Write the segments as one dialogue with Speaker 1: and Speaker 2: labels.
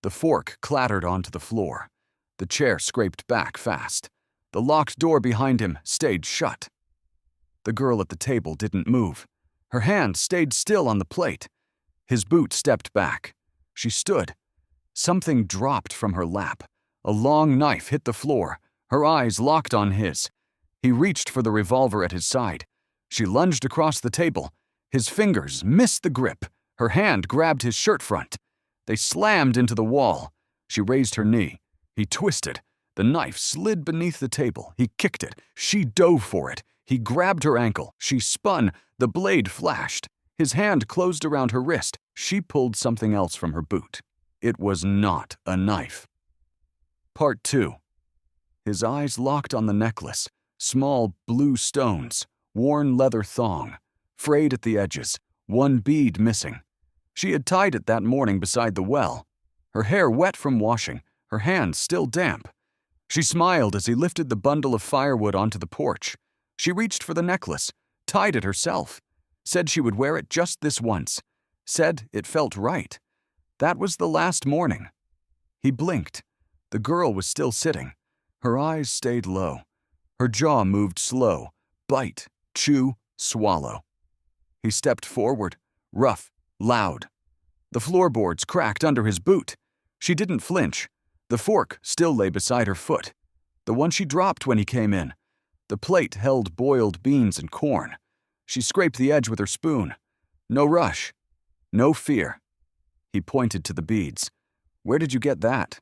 Speaker 1: The fork clattered onto the floor. The chair scraped back fast. The locked door behind him stayed shut. The girl at the table didn't move. Her hand stayed still on the plate. His boot stepped back. She stood. Something dropped from her lap. A long knife hit the floor. Her eyes locked on his. He reached for the revolver at his side. She lunged across the table. His fingers missed the grip. Her hand grabbed his shirt front. They slammed into the wall. She raised her knee. He twisted. The knife slid beneath the table. He kicked it. She dove for it. He grabbed her ankle. She spun. The blade flashed. His hand closed around her wrist. She pulled something else from her boot. It was not a knife. Part 2. His eyes locked on the necklace. Small blue stones, worn leather thong, frayed at the edges, one bead missing. She had tied it that morning beside the well. Her hair wet from washing, her hands still damp. She smiled as he lifted the bundle of firewood onto the porch. She reached for the necklace, tied it herself, said she would wear it just this once, said it felt right. That was the last morning. He blinked. The girl was still sitting. Her eyes stayed low. Her jaw moved slow. Bite, chew, swallow. He stepped forward, rough, loud. The floorboards cracked under his boot. She didn't flinch. The fork still lay beside her foot, the one she dropped when he came in. The plate held boiled beans and corn. She scraped the edge with her spoon. No rush. No fear. He pointed to the beads. Where did you get that?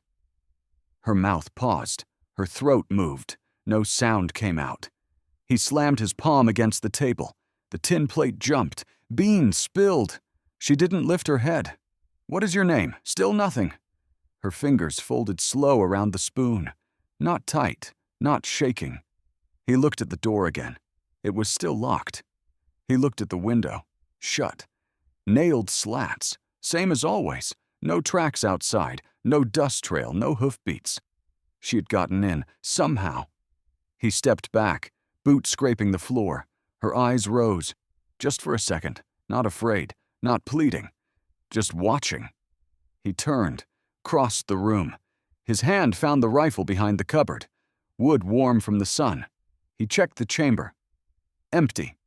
Speaker 1: Her mouth paused. Her throat moved. No sound came out. He slammed his palm against the table. The tin plate jumped. Beans spilled. She didn't lift her head. What is your name? Still nothing. Her fingers folded slow around the spoon. Not tight, not shaking. He looked at the door again. It was still locked. He looked at the window. Shut. Nailed slats. Same as always. No tracks outside. No dust trail. No hoofbeats. She had gotten in, somehow. He stepped back, boot scraping the floor. Her eyes rose. Just for a second. Not afraid. Not pleading. Just watching. He turned, crossed the room. His hand found the rifle behind the cupboard. Wood warm from the sun. He checked the chamber. Empty.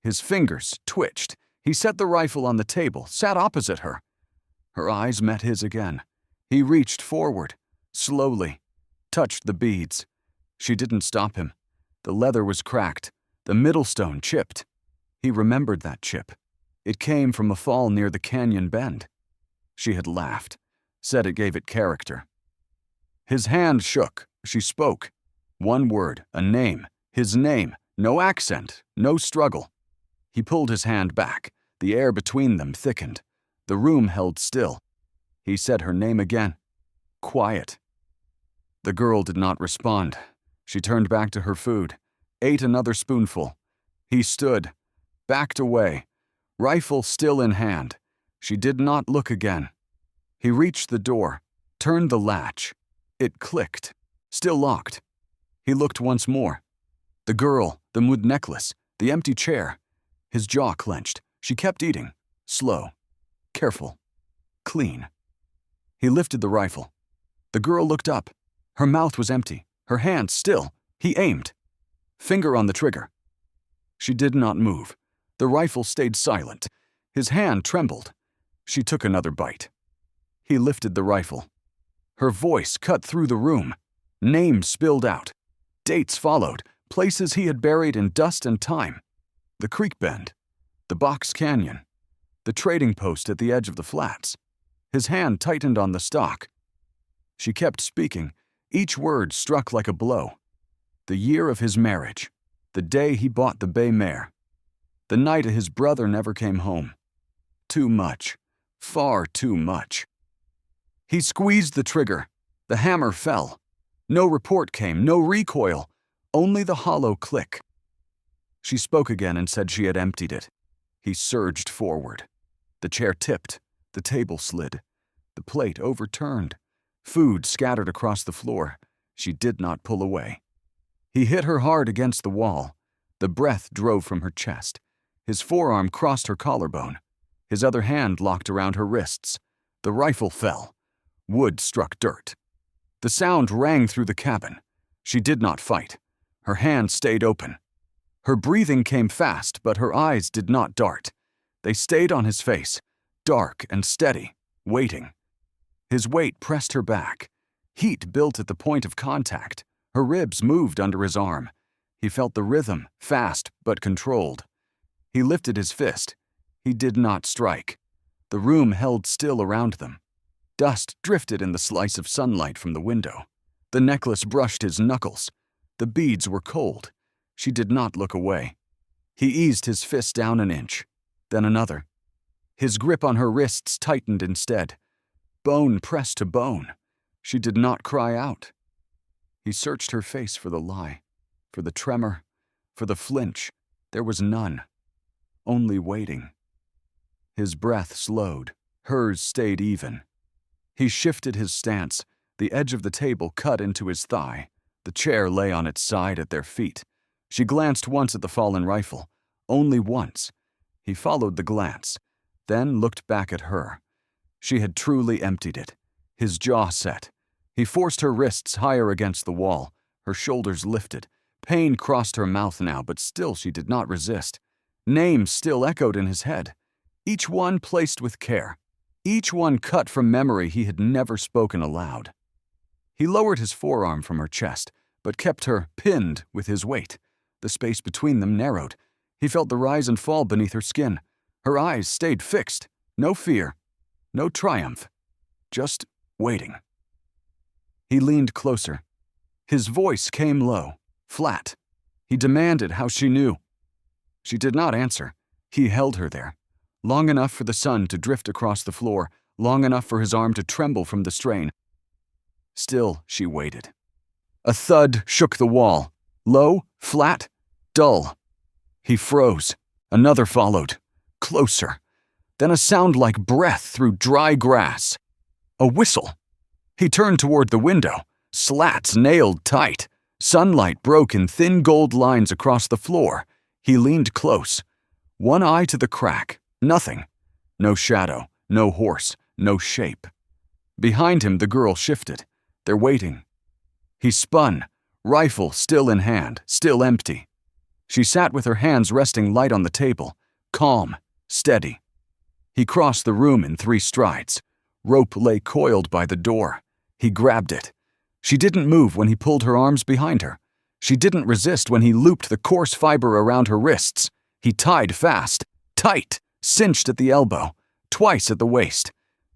Speaker 1: His fingers twitched. He set the rifle on the table, sat opposite her. Her eyes met his again. He reached forward, slowly, touched the beads. She didn't stop him. The leather was cracked, the middle stone chipped. He remembered that chip. It came from a fall near the canyon bend. She had laughed, said it gave it character. His hand shook. She spoke. One word, a name, his name, no accent, no struggle. He pulled his hand back. The air between them thickened. The room held still. He said her name again. Quiet. The girl did not respond. She turned back to her food, ate another spoonful. He stood, backed away, rifle still in hand. She did not look again. He reached the door, turned the latch. It clicked, still locked. He looked once more. The girl, the wood necklace, the empty chair. His jaw clenched. She kept eating, slow, careful, clean. He lifted the rifle. The girl looked up. Her mouth was empty, her hand still. He aimed. Finger on the trigger. She did not move. The rifle stayed silent. His hand trembled. She took another bite. He lifted the rifle. Her voice cut through the room. Names spilled out. Dates followed, places he had buried in dust and time. The creek bend, the box canyon, the trading post at the edge of the flats. His hand tightened on the stock. She kept speaking. Each word struck like a blow. The year of his marriage, the day he bought the bay mare, the night his brother never came home. Too much, far too much. He squeezed the trigger. The hammer fell. No report came, no recoil, only the hollow click. She spoke again and said she had emptied it. He surged forward. The chair tipped. The table slid. The plate overturned. Food scattered across the floor. She did not pull away. He hit her hard against the wall. The breath drove from her chest. His forearm crossed her collarbone. His other hand locked around her wrists. The rifle fell. Wood struck dirt. The sound rang through the cabin. She did not fight. Her hand stayed open. Her breathing came fast, but her eyes did not dart. They stayed on his face, dark and steady, waiting. His weight pressed her back. Heat built at the point of contact. Her ribs moved under his arm. He felt the rhythm, fast but controlled. He lifted his fist. He did not strike. The room held still around them. Dust drifted in the slice of sunlight from the window. The necklace brushed his knuckles. The beads were cold. She did not look away. He eased his fist down an inch, then another. His grip on her wrists tightened instead. Bone pressed to bone. She did not cry out. He searched her face for the lie, for the tremor, for the flinch. There was none. Only waiting. His breath slowed. Hers stayed even. He shifted his stance. The edge of the table cut into his thigh. The chair lay on its side at their feet. She glanced once at the fallen rifle. Only once. He followed the glance, then looked back at her. She had truly emptied it. His jaw set. He forced her wrists higher against the wall. Her shoulders lifted. Pain crossed her mouth now, but still she did not resist. Names still echoed in his head. Each one placed with care. Each one cut from memory he had never spoken aloud. He lowered his forearm from her chest, but kept her pinned with his weight. The space between them narrowed. He felt the rise and fall beneath her skin. Her eyes stayed fixed. No fear. No triumph. Just waiting. He leaned closer. His voice came low, flat. He demanded how she knew. She did not answer. He held her there, long enough for the sun to drift across the floor, long enough for his arm to tremble from the strain. Still, she waited. A thud shook the wall. Low, flat, dull. He froze. Another followed. Closer. Then a sound like breath through dry grass. A whistle. He turned toward the window. Slats nailed tight. Sunlight broke in thin gold lines across the floor. He leaned close. One eye to the crack. Nothing. No shadow. No horse. No shape. Behind him, the girl shifted. They're waiting. He spun, rifle still in hand, still empty. She sat with her hands resting light on the table, calm, steady. He crossed the room in 3 strides. Rope lay coiled by the door. He grabbed it. She didn't move when he pulled her arms behind her. She didn't resist when he looped the coarse fiber around her wrists. He tied fast, tight, cinched at the elbow, twice at the waist.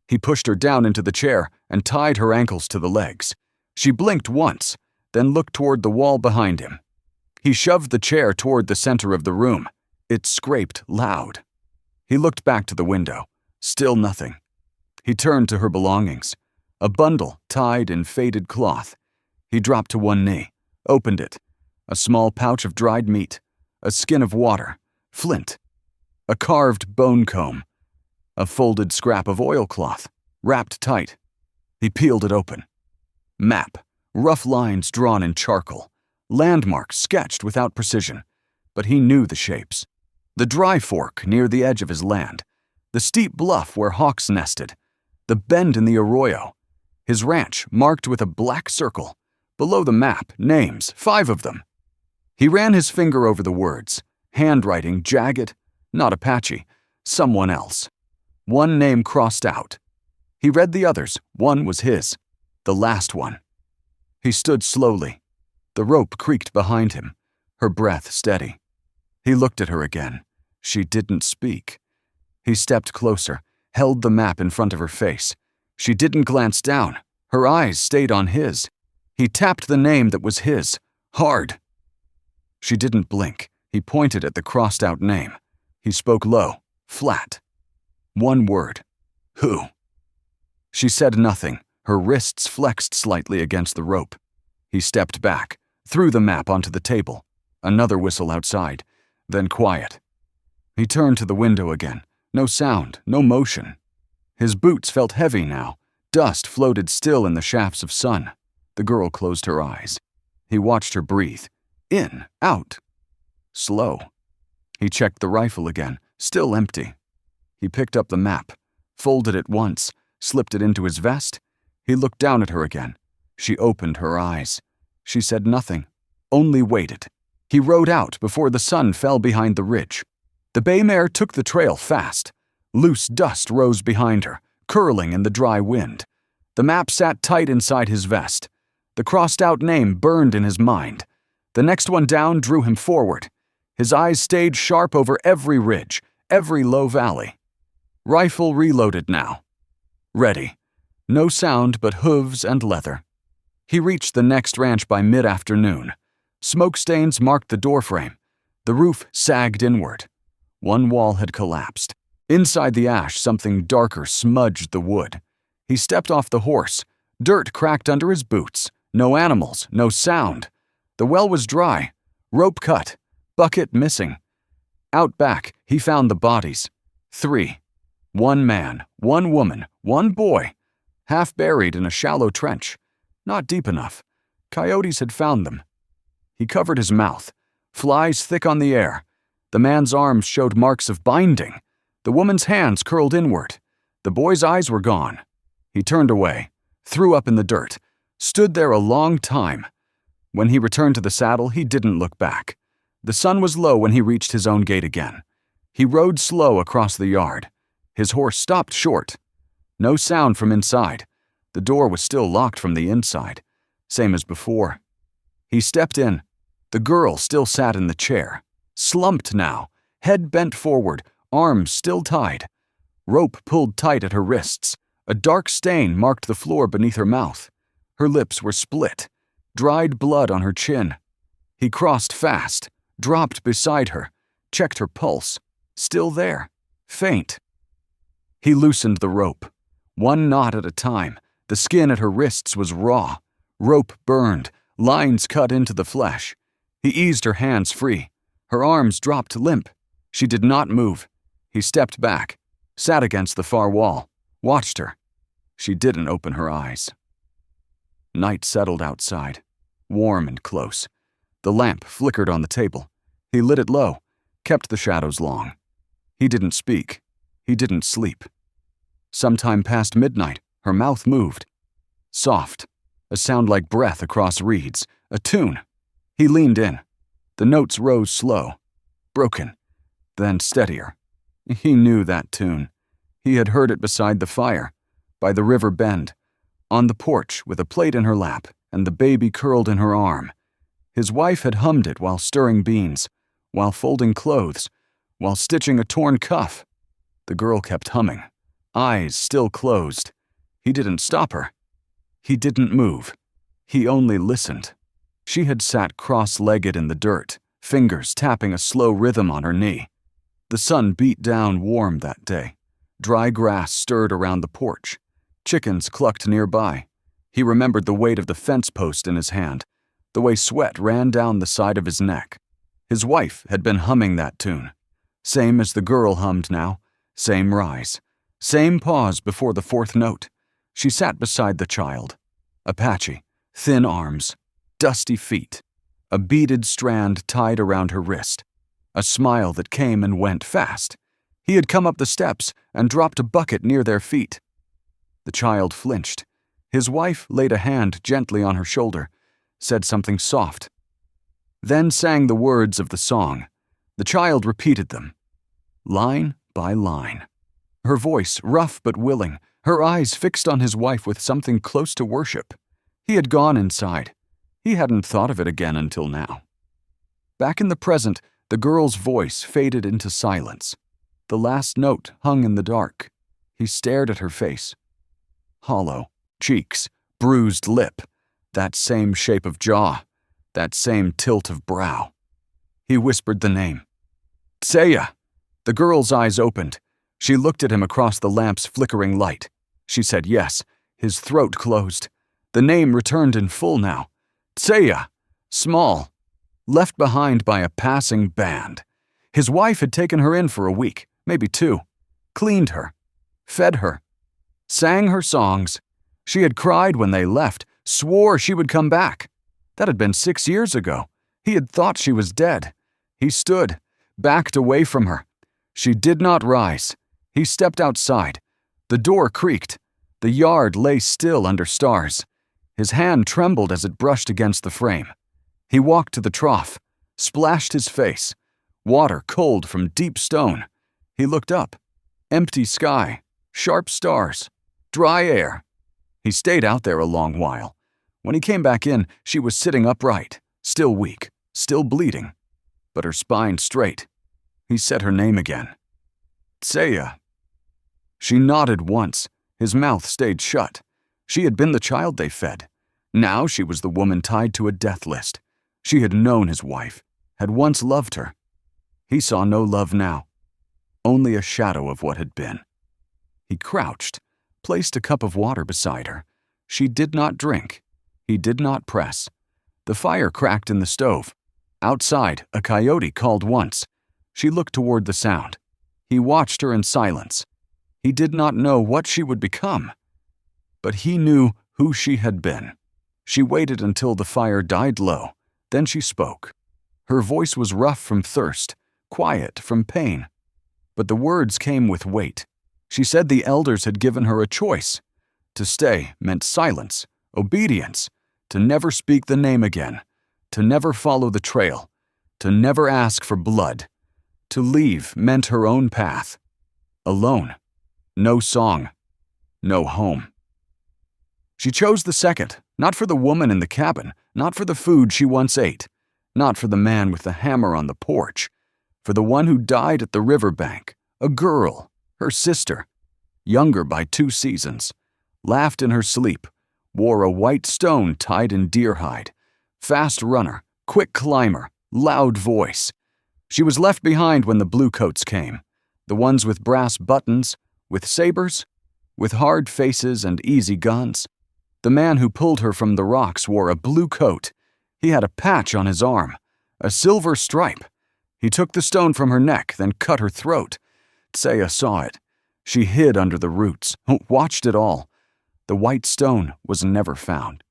Speaker 1: He pushed her down into the chair and tied her ankles to the legs. She blinked once, then looked toward the wall behind him. He shoved the chair toward the center of the room. It scraped loud. He looked back to the window. Still nothing. He turned to her belongings. A bundle tied in faded cloth. He dropped to one knee, opened it. A small pouch of dried meat, a skin of water, flint, a carved bone comb, a folded scrap of oilcloth, wrapped tight. He peeled it open. Map, rough lines drawn in charcoal, landmarks sketched without precision, but he knew the shapes. The dry fork near the edge of his land, the steep bluff where hawks nested, the bend in the arroyo, his ranch marked with a black circle. Below the map, names, 5 of them. He ran his finger over the words, handwriting jagged, not Apache, someone else. One name crossed out. He read the others. One was his, the last one. He stood slowly. The rope creaked behind him, her breath steady. He looked at her again. She didn't speak. He stepped closer, held the map in front of her face. She didn't glance down. Her eyes stayed on his. He tapped the name that was his, hard. She didn't blink. He pointed at the crossed-out name. He spoke low, flat. One word. Who? She said nothing. Her wrists flexed slightly against the rope. He stepped back, threw the map onto the table. Another whistle outside, then quiet. He turned to the window again. No sound, no motion. His boots felt heavy now. Dust floated still in the shafts of sun. The girl closed her eyes. He watched her breathe. In, out. Slow. He checked the rifle again, still empty. He picked up the map, folded it once, slipped it into his vest. He looked down at her again. She opened her eyes. She said nothing, only waited. He rode out before the sun fell behind the ridge. The bay mare took the trail fast. Loose dust rose behind her, curling in the dry wind. The map sat tight inside his vest. The crossed-out name burned in his mind. The next one down drew him forward. His eyes stayed sharp over every ridge, every low valley. Rifle reloaded now. Ready. No sound but hooves and leather. He reached the next ranch by mid-afternoon. Smoke stains marked the doorframe. The roof sagged inward. One wall had collapsed. Inside the ash, something darker smudged the wood. He stepped off the horse. Dirt cracked under his boots. No animals, no sound. The well was dry. Rope cut. Bucket missing. Out back, he found the bodies. 3. One man, one woman, one boy. Half buried in a shallow trench. Not deep enough. Coyotes had found them. He covered his mouth. Flies thick on the air. The man's arms showed marks of binding. The woman's hands curled inward. The boy's eyes were gone. He turned away, threw up in the dirt, stood there a long time. When he returned to the saddle, he didn't look back. The sun was low when he reached his own gate again. He rode slow across the yard. His horse stopped short. No sound from inside. The door was still locked from the inside, same as before. He stepped in. The girl still sat in the chair, slumped now, head bent forward, arms still tied. Rope pulled tight at her wrists. A dark stain marked the floor beneath her mouth. Her lips were split, dried blood on her chin. He crossed fast, dropped beside her, checked her pulse. Still there, faint. He loosened the rope. One knot at a time. The skin at her wrists was raw. Rope burned, lines cut into the flesh. He eased her hands free. Her arms dropped limp. She did not move. He stepped back, sat against the far wall, watched her. She didn't open her eyes. Night settled outside, warm and close. The lamp flickered on the table. He lit it low, kept the shadows long. He didn't speak. He didn't sleep. Sometime past midnight, her mouth moved. Soft, a sound like breath across reeds, a tune. He leaned in. The notes rose slow, broken, then steadier. He knew that tune. He had heard it beside the fire, by the river bend, on the porch with a plate in her lap and the baby curled in her arm. His wife had hummed it while stirring beans, while folding clothes, while stitching a torn cuff. The girl kept humming, eyes still closed. He didn't stop her. He didn't move. He only listened. She had sat cross-legged in the dirt, fingers tapping a slow rhythm on her knee. The sun beat down warm that day. Dry grass stirred around the porch. Chickens clucked nearby. He remembered the weight of the fence post in his hand, the way sweat ran down the side of his neck. His wife had been humming that tune. Same as the girl hummed now. Same rise. Same pause before the fourth note. She sat beside the child. Apache, thin arms, dusty feet, a beaded strand tied around her wrist, a smile that came and went fast. He had come up the steps and dropped a bucket near their feet. The child flinched. His wife laid a hand gently on her shoulder, said something soft, then sang the words of the song. The child repeated them, line by line. Her voice rough but willing, her eyes fixed on his wife with something close to worship. He had gone inside. He hadn't thought of it again until now. Back in the present, the girl's voice faded into silence. The last note hung in the dark. He stared at her face. Hollow, cheeks, bruised lip, that same shape of jaw, that same tilt of brow. He whispered the name. Tseya! The girl's eyes opened. She looked at him across the lamp's flickering light. She said yes. His throat closed. The name returned in full now. Tseya! Small. Left behind by a passing band. His wife had taken her in for a week, maybe 2. Cleaned her. Fed her. Sang her songs. She had cried when they left, swore she would come back. That had been 6 years ago. He had thought she was dead. He stood, backed away from her. She did not rise. He stepped outside. The door creaked. The yard lay still under stars. His hand trembled as it brushed against the frame. He walked to the trough, splashed his face. Water cold from deep stone. He looked up. Empty sky, sharp stars, dry air. He stayed out there a long while. When he came back in, she was sitting upright, still weak, still bleeding, but her spine straight. He said her name again. Tsaya. She nodded once. His mouth stayed shut. She had been the child they fed. Now she was the woman tied to a death list. She had known his wife, had once loved her. He saw no love now, only a shadow of what had been. He crouched, placed a cup of water beside her. She did not drink. He did not press. The fire cracked in the stove. Outside, a coyote called once. She looked toward the sound. He watched her in silence. He did not know what she would become, but he knew who she had been. She waited until the fire died low. Then she spoke. Her voice was rough from thirst, quiet from pain, but the words came with weight. She said the elders had given her a choice. To stay meant silence, obedience, to never speak the name again, to never follow the trail, to never ask for blood. To leave meant her own path. Alone. No song. No home. She chose the second, not for the woman in the cabin, not for the food she once ate, not for the man with the hammer on the porch, for the one who died at the riverbank, a girl, her sister, younger by 2 seasons, laughed in her sleep, wore a white stone tied in deer hide, fast runner, quick climber, loud voice. She was left behind when the bluecoats came, the ones with brass buttons, with sabers, with hard faces and easy guns. The man who pulled her from the rocks wore a blue coat. He had a patch on his arm, a silver stripe. He took the stone from her neck, then cut her throat. Tsaya saw it. She hid under the roots, watched it all. The white stone was never found.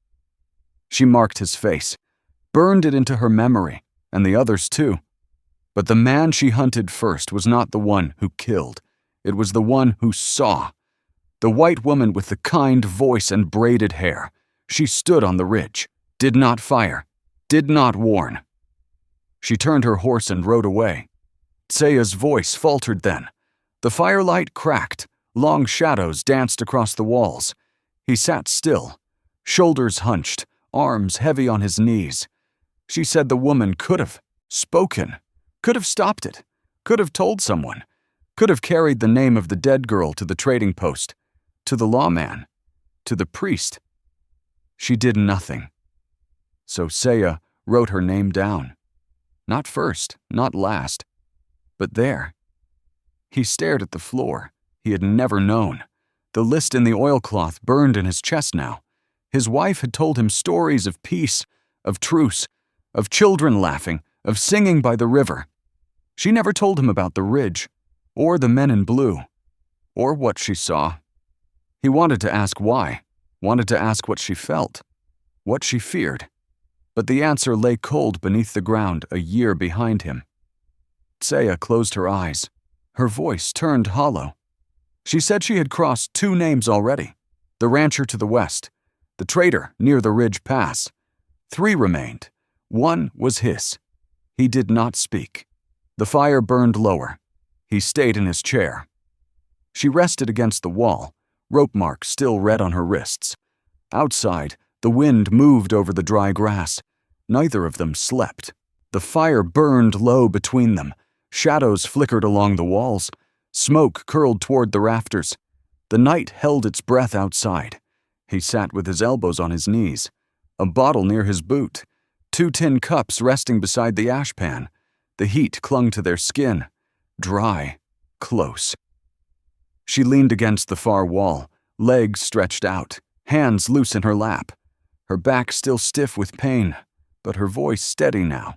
Speaker 1: She marked his face, burned it into her memory, and the others too. But the man she hunted first was not the one who killed. It was the one who saw. The white woman with the kind voice and braided hair. She stood on the ridge, did not fire, did not warn. She turned her horse and rode away. Tsaya's voice faltered then. The firelight cracked, long shadows danced across the walls. He sat still, shoulders hunched, arms heavy on his knees. She said the woman could have spoken, could have stopped it, could have told someone, could have carried the name of the dead girl to the trading post, to the lawman, to the priest. She did nothing. So Tsaya wrote her name down. Not first, not last, but there. He stared at the floor. He had never known. The list in the oilcloth burned in his chest now. His wife had told him stories of peace, of truce, of children laughing, of singing by the river. She never told him about the ridge, or the men in blue, or what she saw. He wanted to ask why, wanted to ask what she felt, what she feared. But the answer lay cold beneath the ground a year behind him. Tsaya closed her eyes. Her voice turned hollow. She said she had crossed 2 names already. The rancher to the west, the trader near the Ridge Pass. 3 remained. 1 was his. He did not speak. The fire burned lower. He stayed in his chair. She rested against the wall, rope marks still red on her wrists. Outside, the wind moved over the dry grass. Neither of them slept. The fire burned low between them. Shadows flickered along the walls. Smoke curled toward the rafters. The night held its breath outside. He sat with his elbows on his knees, a bottle near his boot, 2 tin cups resting beside the ashpan. The heat clung to their skin, dry, close. She leaned against the far wall, legs stretched out, hands loose in her lap, her back still stiff with pain, but her voice steady now.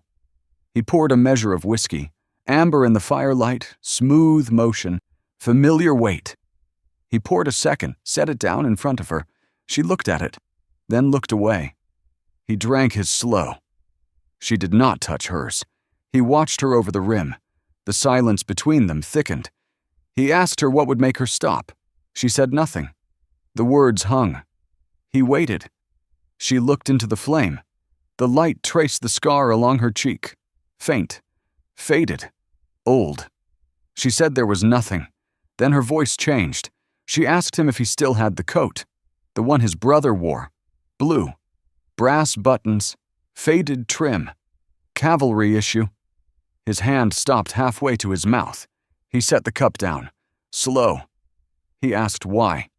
Speaker 1: He poured a measure of whiskey, amber in the firelight, smooth motion, familiar weight. He poured a second, set it down in front of her. She looked at it, then looked away. He drank his slow. She did not touch hers. He watched her over the rim. The silence between them thickened. He asked her what would make her stop. She said nothing. The words hung. He waited. She looked into the flame. The light traced the scar along her cheek. Faint. Faded. Old. She said there was nothing. Then her voice changed. She asked him if he still had the coat. The one his brother wore. Blue. Brass buttons. Faded trim. Cavalry issue. His hand stopped halfway to his mouth. He set the cup down. Slow. He asked why.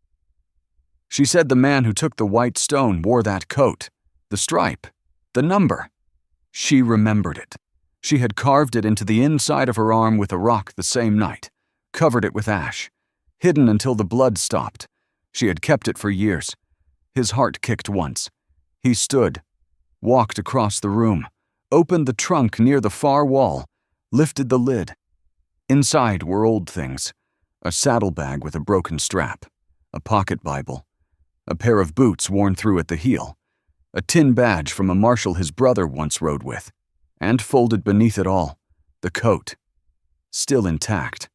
Speaker 1: She said the man who took the white stone wore that coat. The stripe. The number. She remembered it. She had carved it into the inside of her arm with a rock the same night, covered it with ash, hidden until the blood stopped. She had kept it for years. His heart kicked once. He stood, walked across the room, opened the trunk near the far wall, lifted the lid. Inside were old things. A saddlebag with a broken strap, a pocket Bible, a pair of boots worn through at the heel, a tin badge from a marshal his brother once rode with, and folded beneath it all, the coat, still intact.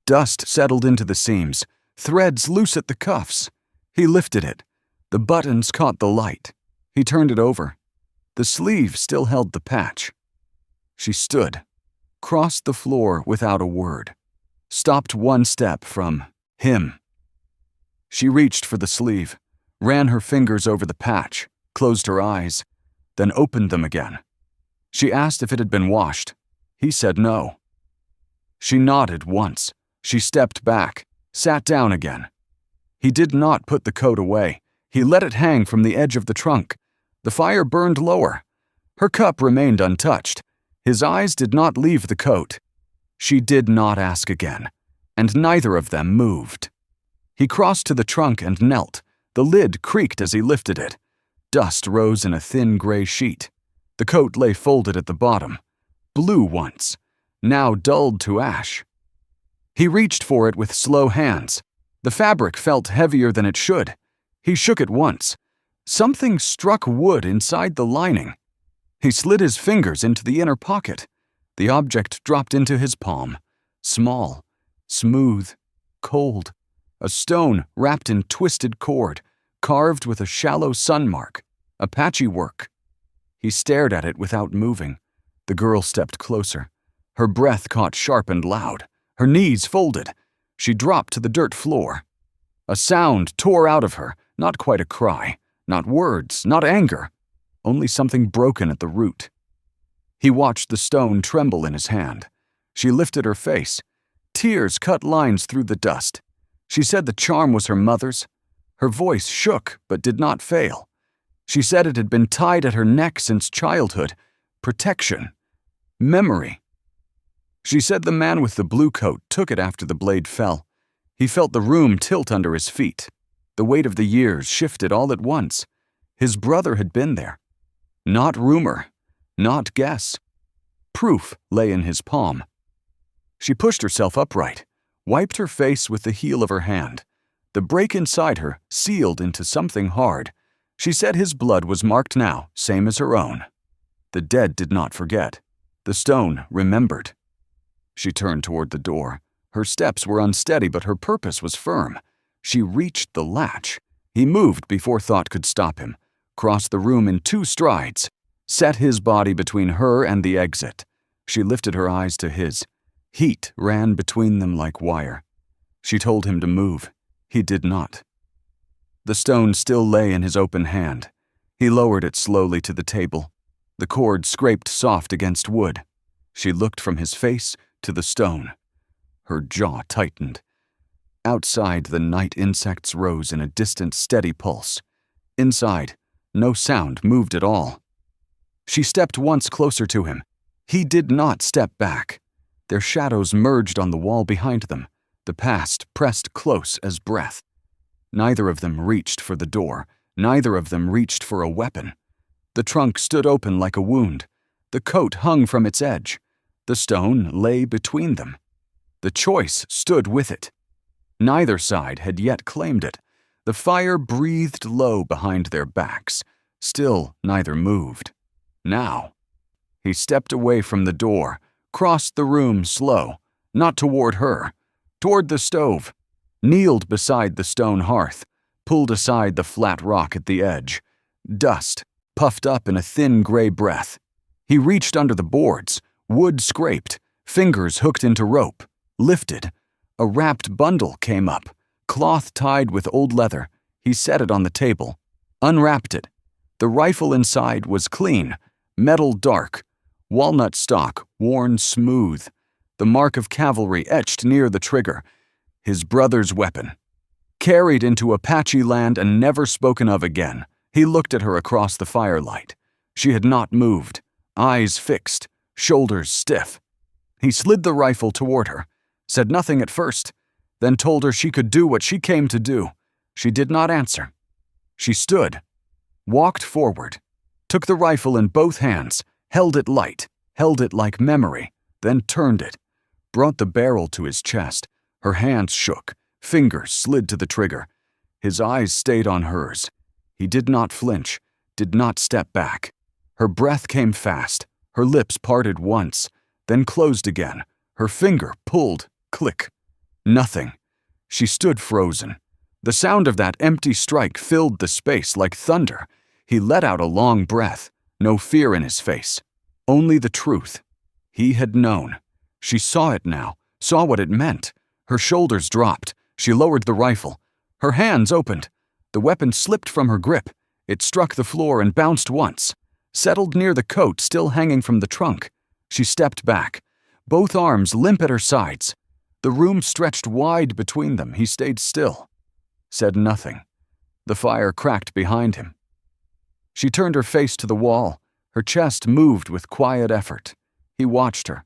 Speaker 1: Dust settled into the seams, threads loose at the cuffs. He lifted it. The buttons caught the light. He turned it over. The sleeve still held the patch. She stood, crossed the floor without a word, stopped one step from him. She reached for the sleeve, ran her fingers over the patch, closed her eyes, then opened them again. She asked if it had been washed. He said no. She nodded once. She stepped back, sat down again. He did not put the coat away. He let it hang from the edge of the trunk. The fire burned lower. Her cup remained untouched. His eyes did not leave the coat. She did not ask again, and neither of them moved. He crossed to the trunk and knelt. The lid creaked as he lifted it. Dust rose in a thin gray sheet. The coat lay folded at the bottom. Blue once, now dulled to ash. He reached for it with slow hands. The fabric felt heavier than it should. He shook it once. Something struck wood inside the lining. He slid his fingers into the inner pocket. The object dropped into his palm. Small, smooth, cold. A stone wrapped in twisted cord, carved with a shallow sun mark. Apache work. He stared at it without moving. The girl stepped closer. Her breath caught sharp and loud. Her knees folded. She dropped to the dirt floor. A sound tore out of her, not quite a cry, not words, not anger, only something broken at the root. He watched the stone tremble in his hand. She lifted her face. Tears cut lines through the dust. She said the charm was her mother's. Her voice shook but did not fail. She said it had been tied at her neck since childhood. Protection. Memory. She said the man with the blue coat took it after the blade fell. He felt the room tilt under his feet. The weight of the years shifted all at once. His brother had been there. Not rumor, not guess. Proof lay in his palm. She pushed herself upright, wiped her face with the heel of her hand. The break inside her sealed into something hard. She said his blood was marked now, same as her own. The dead did not forget. The stone remembered. She turned toward the door. Her steps were unsteady, but her purpose was firm. She reached the latch. He moved before thought could stop him, crossed the room in 2 strides, set his body between her and the exit. She lifted her eyes to his. Heat ran between them like wire. She told him to move. He did not. The stone still lay in his open hand. He lowered it slowly to the table. The cord scraped soft against wood. She looked from his face to the stone. Her jaw tightened. Outside, the night insects rose in a distant, steady pulse. Inside, no sound moved at all. She stepped once closer to him. He did not step back. Their shadows merged on the wall behind them. The past pressed close as breath. Neither of them reached for the door. Neither of them reached for a weapon. The trunk stood open like a wound. The coat hung from its edge. The stone lay between them. The choice stood with it. Neither side had yet claimed it. The fire breathed low behind their backs. Still, neither moved. Now, he stepped away from the door, crossed the room slow, not toward her, toward the stove. kneeled beside the stone hearth, pulled aside the flat rock at the edge. Dust puffed up in a thin gray breath. He reached under the boards, wood scraped, fingers hooked into rope, lifted. A wrapped bundle came up, cloth tied with old leather. He set it on the table, unwrapped it. The rifle inside was clean, metal dark, walnut stock worn smooth, the mark of cavalry etched near the trigger. His brother's weapon. Carried into Apache land and never spoken of again. He looked at her across the firelight. She had not moved, eyes fixed, shoulders stiff. He slid the rifle toward her, said nothing at first, then told her she could do what she came to do. She did not answer. She stood, walked forward, took the rifle in both hands, held it light, held it like memory, then turned it, brought the barrel to his chest. Her hands shook, fingers slid to the trigger. His eyes stayed on hers. He did not flinch, did not step back. Her breath came fast, her lips parted once, then closed again. Her finger pulled, click. Nothing. She stood frozen. The sound of that empty strike filled the space like thunder. He let out a long breath, no fear in his face. Only the truth. He had known. She saw it now, saw what it meant. Her shoulders dropped. She lowered the rifle. Her hands opened. The weapon slipped from her grip. It struck the floor and bounced once, settled near the coat still hanging from the trunk. She stepped back, both arms limp at her sides. The room stretched wide between them. He stayed still, said nothing. The fire cracked behind him. She turned her face to the wall. Her chest moved with quiet effort. He watched her.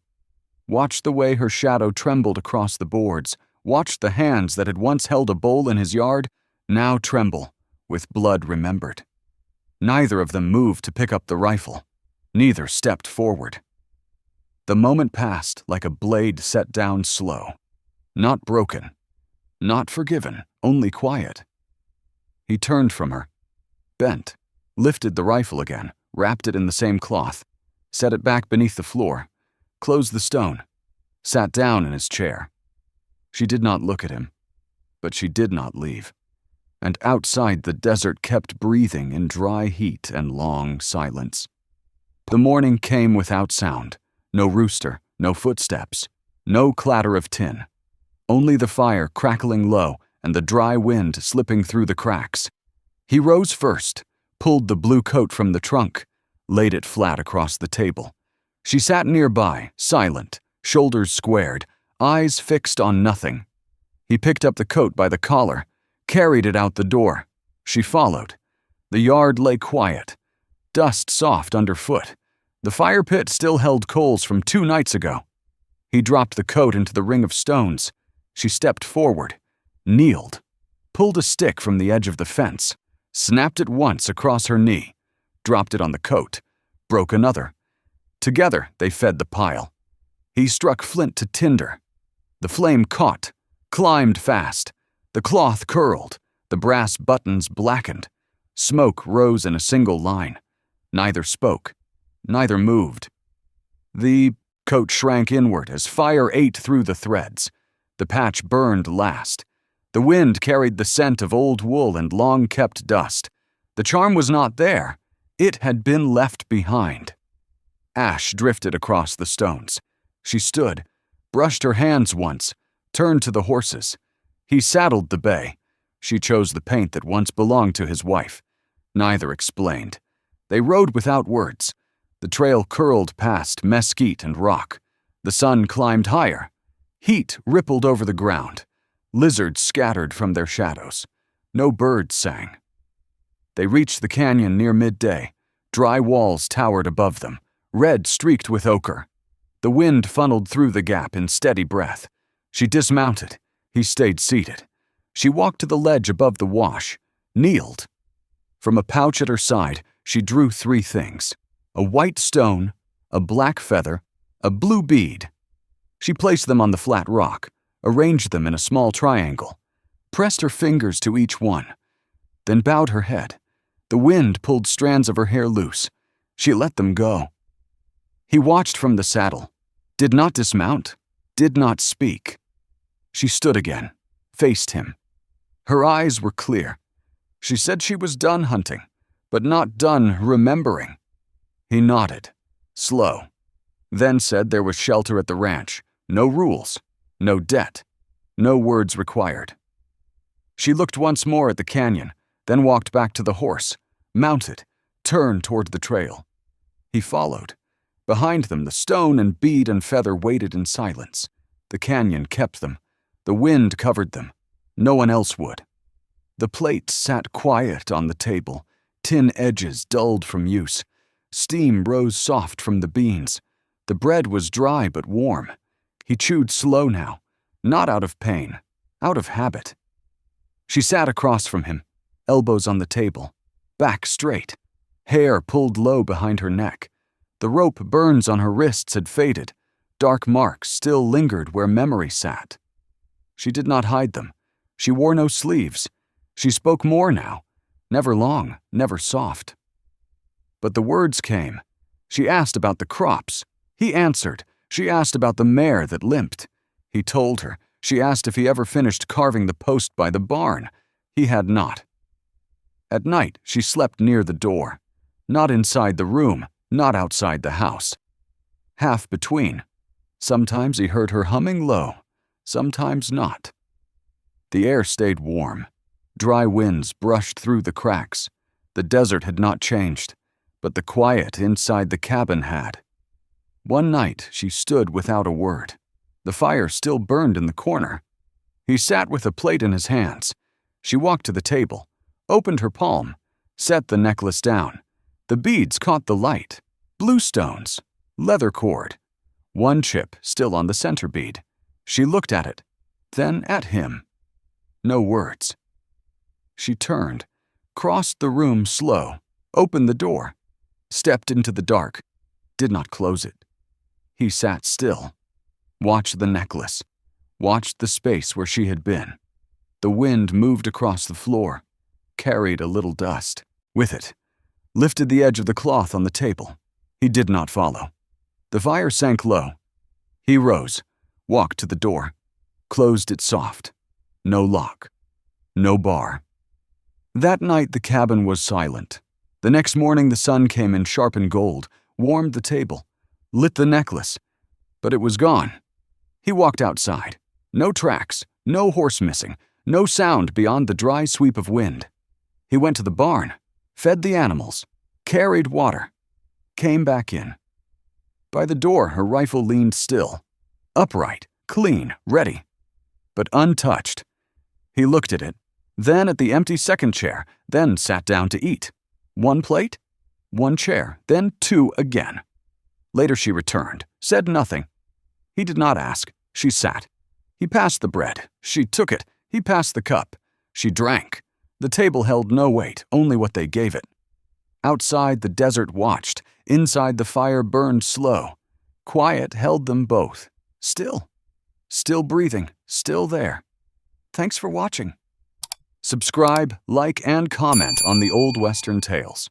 Speaker 1: Watched the way her shadow trembled across the boards, watched the hands that had once held a bowl in his yard now tremble, with blood remembered. Neither of them moved to pick up the rifle. Neither stepped forward. The moment passed like a blade set down slow. Not broken, not forgiven, only quiet. He turned from her, bent, lifted the rifle again, wrapped it in the same cloth, set it back beneath the floor, closed the stone, sat down in his chair. She did not look at him, but she did not leave. And outside the desert kept breathing in dry heat and long silence. The morning came without sound, no rooster, no footsteps, no clatter of tin, only the fire crackling low and the dry wind slipping through the cracks. He rose first, pulled the blue coat from the trunk, laid it flat across the table. She sat nearby, silent, shoulders squared, eyes fixed on nothing. He picked up the coat by the collar, carried it out the door. She followed. The yard lay quiet, dust soft underfoot. The fire pit still held coals from 2 nights ago. He dropped the coat into the ring of stones. She stepped forward, kneeled, pulled a stick from the edge of the fence, snapped it once across her knee, dropped it on the coat, broke another. Together they fed the pile. He struck flint to tinder. The flame caught, climbed fast. The cloth curled, the brass buttons blackened. Smoke rose in a single line. Neither spoke, neither moved. The coat shrank inward as fire ate through the threads. The patch burned last. The wind carried the scent of old wool and long-kept dust. The charm was not there. It had been left behind. Ash drifted across the stones. She stood, brushed her hands once, turned to the horses. He saddled the bay. She chose the paint that once belonged to his wife. Neither explained. They rode without words. The trail curled past mesquite and rock. The sun climbed higher. Heat rippled over the ground. Lizards scattered from their shadows. No birds sang. They reached the canyon near midday. Dry walls towered above them, red streaked with ochre. The wind funneled through the gap in steady breath. She dismounted. He stayed seated. She walked to the ledge above the wash, kneeled. From a pouch at her side, she drew 3 things: a white stone, a black feather, a blue bead. She placed them on the flat rock, arranged them in a small triangle, pressed her fingers to each one, then bowed her head. The wind pulled strands of her hair loose. She let them go. He watched from the saddle, did not dismount, did not speak. She stood again, faced him. Her eyes were clear. She said she was done hunting, but not done remembering. He nodded, slow, then said there was shelter at the ranch, no rules, no debt, no words required. She looked once more at the canyon, then walked back to the horse, mounted, turned toward the trail. He followed. Behind them, the stone and bead and feather waited in silence. The canyon kept them. The wind covered them. No one else would. The plate sat quiet on the table, tin edges dulled from use. Steam rose soft from the beans. The bread was dry but warm. He chewed slow now, not out of pain, out of habit. She sat across from him, elbows on the table, back straight, hair pulled low behind her neck. The rope burns on her wrists had faded. Dark marks still lingered where memory sat. She did not hide them. She wore no sleeves. She spoke more now, never long, never soft. But the words came. She asked about the crops. He answered. She asked about the mare that limped. He told her. She asked if he ever finished carving the post by the barn. He had not. At night, she slept near the door. Not inside the room, not outside the house. Half between. Sometimes he heard her humming low, sometimes not. The air stayed warm. Dry winds brushed through the cracks. The desert had not changed, but the quiet inside the cabin had. One night, she stood without a word. The fire still burned in the corner. He sat with a plate in his hands. She walked to the table, opened her palm, set the necklace down. The beads caught the light. Blue stones, leather cord. One chip still on the center bead. She looked at it, then at him. No words. She turned, crossed the room slow, opened the door, stepped into the dark, did not close it. He sat still, watched the necklace, watched the space where she had been. The wind moved across the floor, carried a little dust. With it, lifted the edge of the cloth on the table. He did not follow. The fire sank low. He rose, walked to the door, closed it soft. No lock, no bar. That night the cabin was silent. The next morning the sun came in sharp and gold, warmed the table, lit the necklace, but it was gone. He walked outside. No tracks, no horse missing, no sound beyond the dry sweep of wind. He went to the barn, fed the animals, carried water, came back in. By the door her rifle leaned still, upright, clean, ready, but untouched. He looked at it, then at the empty second chair, then sat down to eat. One plate, one chair, then two again. Later she returned, said nothing. He did not ask. She sat. He passed the bread. She took it. He passed the cup. She drank. The table held no weight, only what they gave it. Outside the desert watched. Inside the fire burned slow. Quiet held them both. Still. Still breathing. Still there. Thanks for watching. Subscribe, like, and comment on the Old Western Tales.